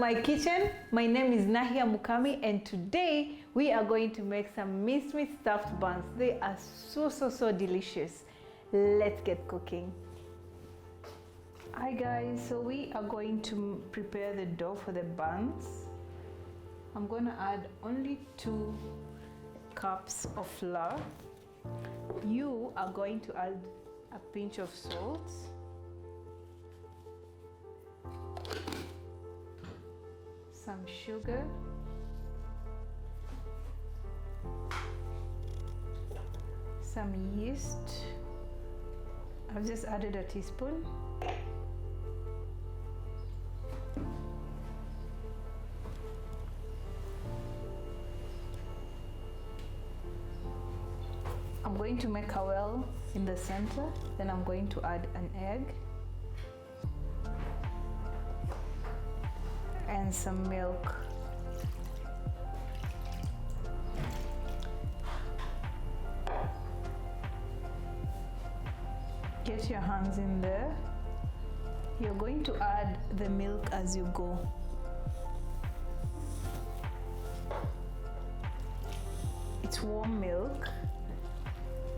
my kitchen. My name is Nahia Mukami, and today we are going to make some minced meat stuffed buns. They are so delicious. Let's get cooking. Hi guys, so we are going to prepare the dough for the buns. I'm going to add only 2 cups of flour. You are going to add a pinch of salt, some sugar, some yeast. I've just added a teaspoon. I'm going to make a well in the center, then I'm going to add an egg and some milk. Get your hands in there. You're going to add the milk as you go. It's warm milk.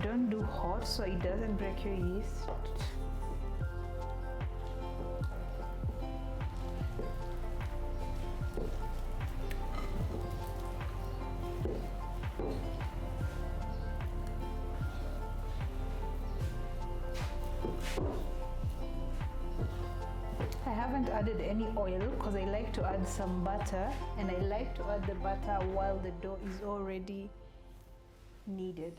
Don't do hot so it doesn't break your yeast. I haven't added any oil because I like to add some butter, and I like to add the butter while the dough is already kneaded.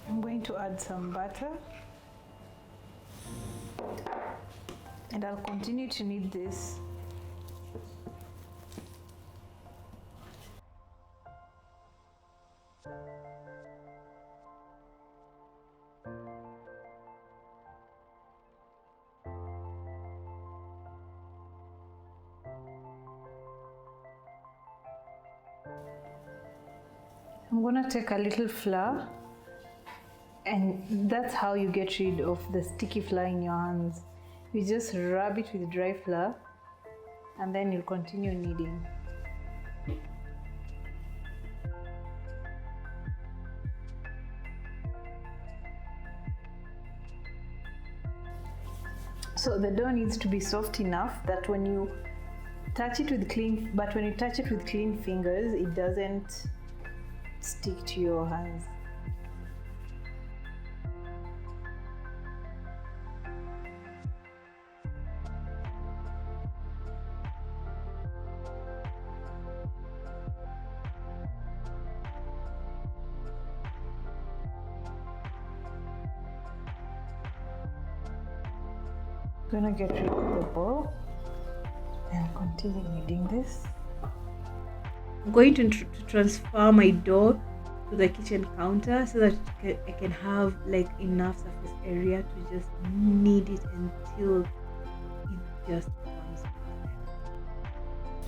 I'm going to add some butter, and I'll continue to knead this. I'm gonna take a little flour, and that's how you get rid of the sticky flour in your hands. You just rub it with dry flour, and then you'll continue kneading. So the dough needs to be soft enough that when you touch it with clean fingers, it doesn't stick to your hands. I'm gonna get rid of the bowl and continue kneading this. I'm going to transfer my dough to the kitchen counter so that I can have like enough surface area to just knead it until it just becomes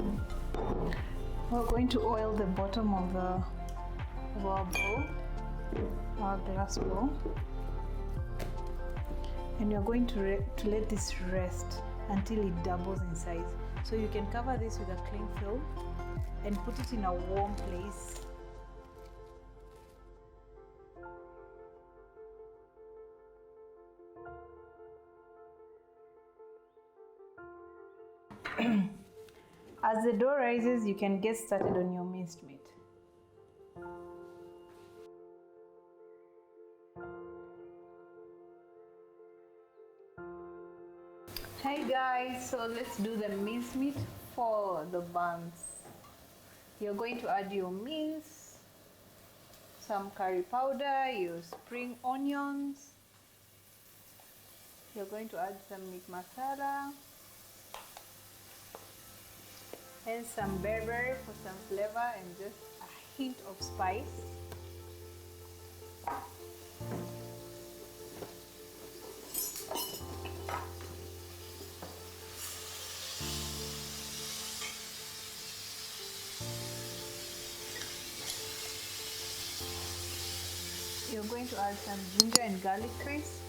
perfect. We're going to oil the bottom of our bowl, our glass bowl. And you're going to let this rest until it doubles in size. So you can cover this with a cling film and put it in a warm place. As the dough rises, you can get started on your minced meat. Hi guys, so let's do the minced meat for the buns. You're going to add your mince, some curry powder, your spring onions. You're going to add some meat masala and some berry for some flavor and just a hint of spice. You're going to add some ginger and garlic paste.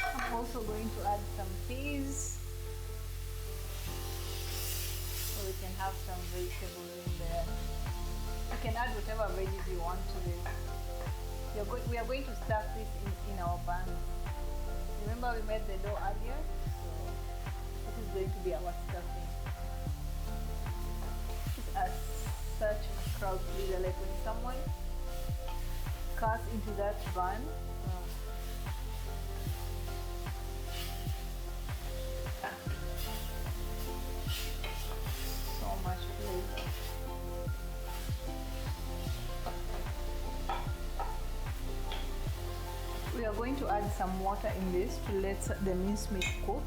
I'm also going to add some peas, so we can have some vegetables in there. You can add whatever veggies you want to this. We are going to stuff this in our buns. Remember we made the dough earlier? So this is going to be our stuffing. This is such a crowd pleaser, like when someone cuts into that bun. So much flavor. We are going to add some water in this to let the mincemeat cook.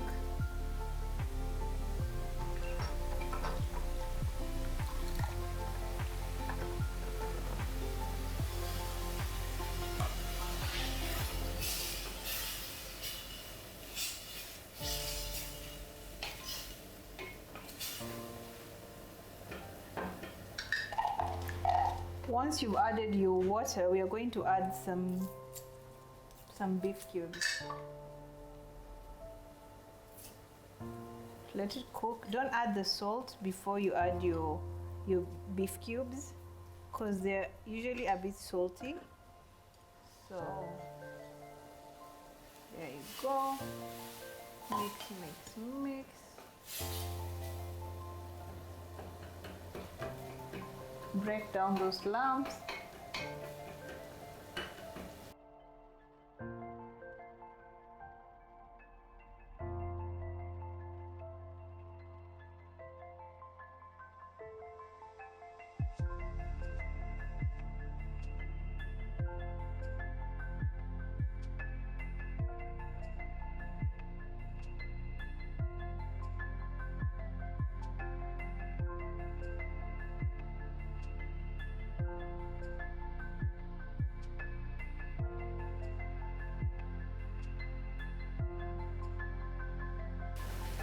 Once you've added your water, we are going to add some beef cubes. Let it cook. Don't add the salt before you add your beef cubes, because they're usually a bit salty. So there you go. Mix, mix, mix. Break down those lumps.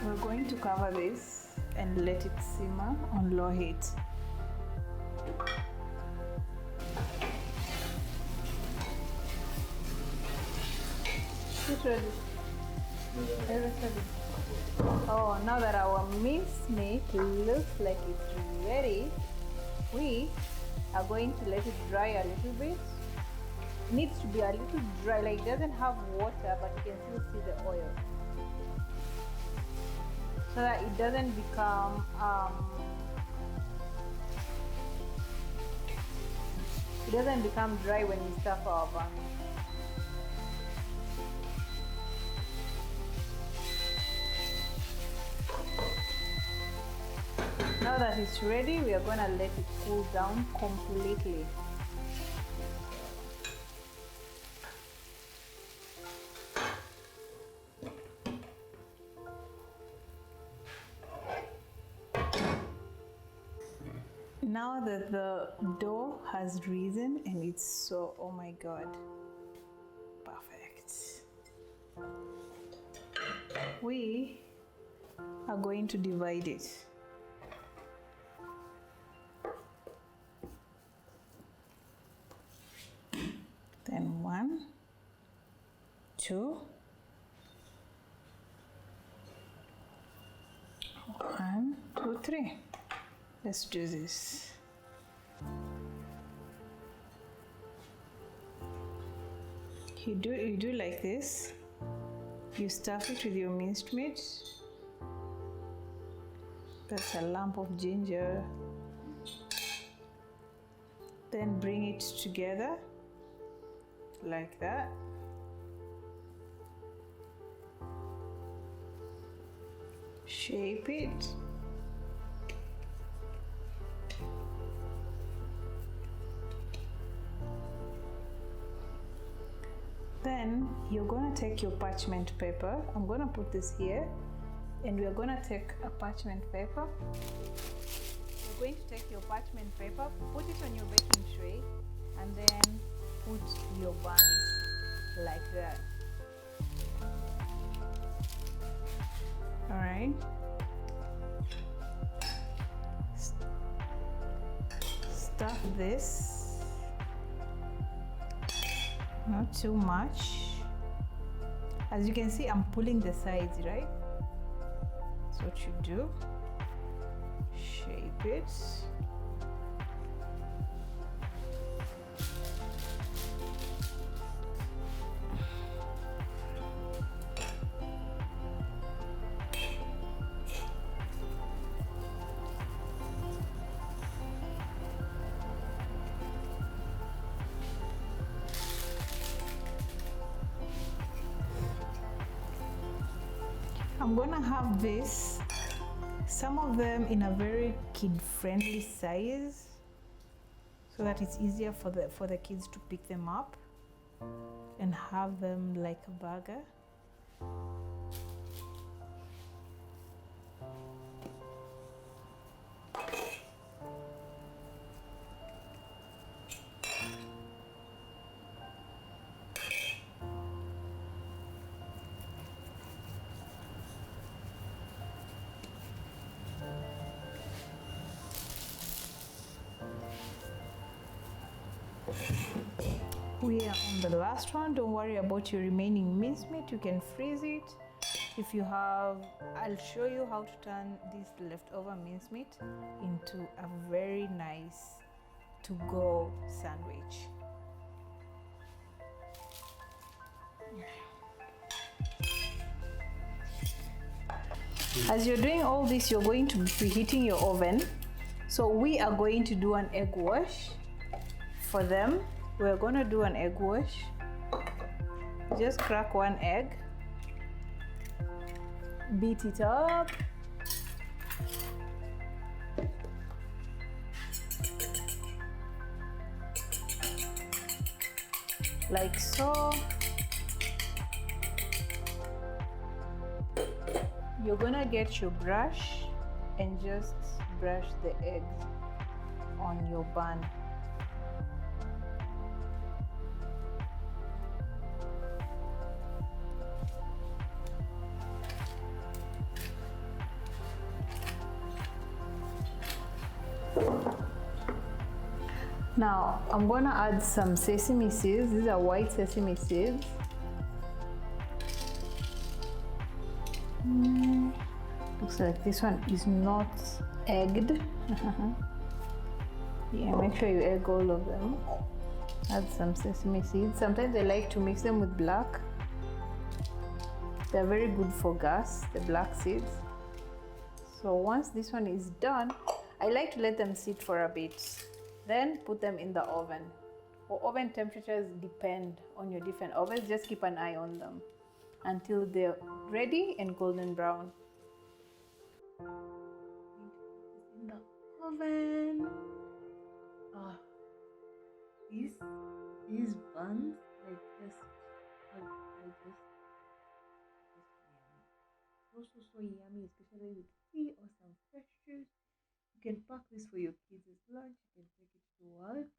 We're going to cover this and let it simmer on low heat. It's ready. It's ready. Oh, now that our mincemeat looks like it's ready, we are going to let it dry a little bit. It needs to be a little dry, like it doesn't have water, but you can still see the oil. So that it doesn't become dry when we stuff our buns. Now that it's ready, we are going to let it cool down completely. Now that the dough has risen and it's so, oh my god, perfect. We are going to divide it. Then 1, 2, 1, 2, 3. Let's do this. You do like this. You stuff it with your minced meat. That's a lump of ginger. Then bring it together like that. Shape it. Then you're going to take your parchment paper. I'm going to put this here, and we are going to take a parchment paper. going to take your parchment paper, put it on your baking tray, and then put your buns like that. All right. Stuff this, not too much. As you can see, I'm pulling the sides, right? That's what you do. Shape it. I'm gonna have this, some of them in a very kid-friendly size, so that it's easier for the kids to pick them up and have them like a burger. We are on the last one. Don't worry about your remaining mincemeat, you can freeze it. If you have, I'll show you how to turn this leftover mincemeat into a very nice to-go sandwich. As you're doing all this, you're going to be preheating your oven. So we are going to do an egg wash for them. We're gonna do an egg wash. Just crack one egg, beat it up, like so. You're gonna get your brush and just brush the eggs on your bun. Now I'm gonna add some sesame seeds. These are white sesame seeds. Looks like this one is not egged. Yeah, make sure you egg all of them. Add some sesame seeds. Sometimes I like to mix them with black. They're very good for gas, the black seeds. So once this one is done, I like to let them sit for a bit. Then put them in the oven. Or oven temperatures depend on your different ovens. Just keep an eye on them until they're ready and golden brown. In the oven. These buns are just so yummy, especially with tea or some fresh juice. You can pack this for your kids' lunch. You can take it to work.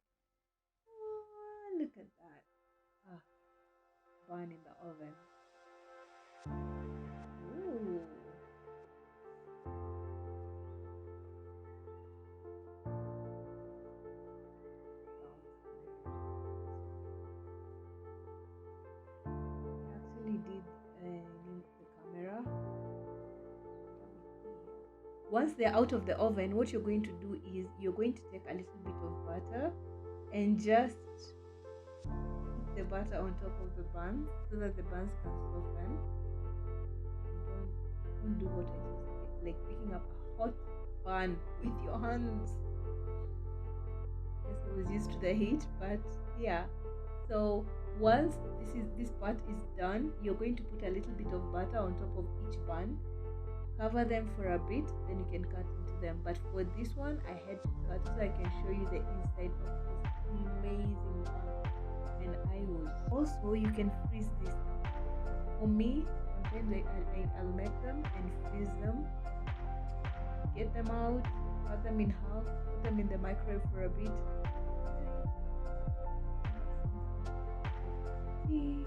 Oh, look at that. Bun in the oven. Ooh. I actually did link the camera. Once they're out of the oven, what you're going to do is you're going to take a little bit of butter and just put the butter on top of the buns so that the buns can soften. Don't do what I just did, like picking up a hot bun with your hands. Yes, I was used to the heat, but yeah. So once this part is done, you're going to put a little bit of butter on top of each bun. Cover them for a bit, then you can cut into them. But for this one, I had to cut so I can show you the inside of this amazing bun. And I was also, you can freeze this. For me, sometimes I'll make them and freeze them. Get them out, cut them in half, put them in the microwave for a bit. Tea.